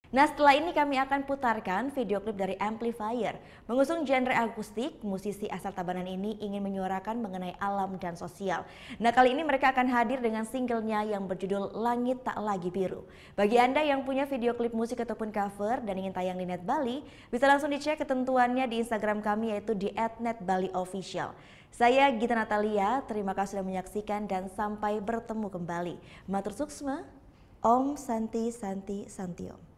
Nah, setelah ini kami akan putarkan video klip dari Amplifier. Mengusung genre akustik, musisi asal Tabanan ini ingin menyuarakan mengenai alam dan sosial. Nah, kali ini mereka akan hadir dengan singlenya yang berjudul Langit Tak Lagi Biru. Bagi Anda yang punya video klip musik ataupun cover dan ingin tayang di Net Bali, bisa langsung dicek ketentuannya di Instagram kami yaitu di @netbaliofficial. Saya Gita Natalia, terima kasih sudah menyaksikan dan sampai bertemu kembali. Matur suksma, Om Santi Santi Santiom.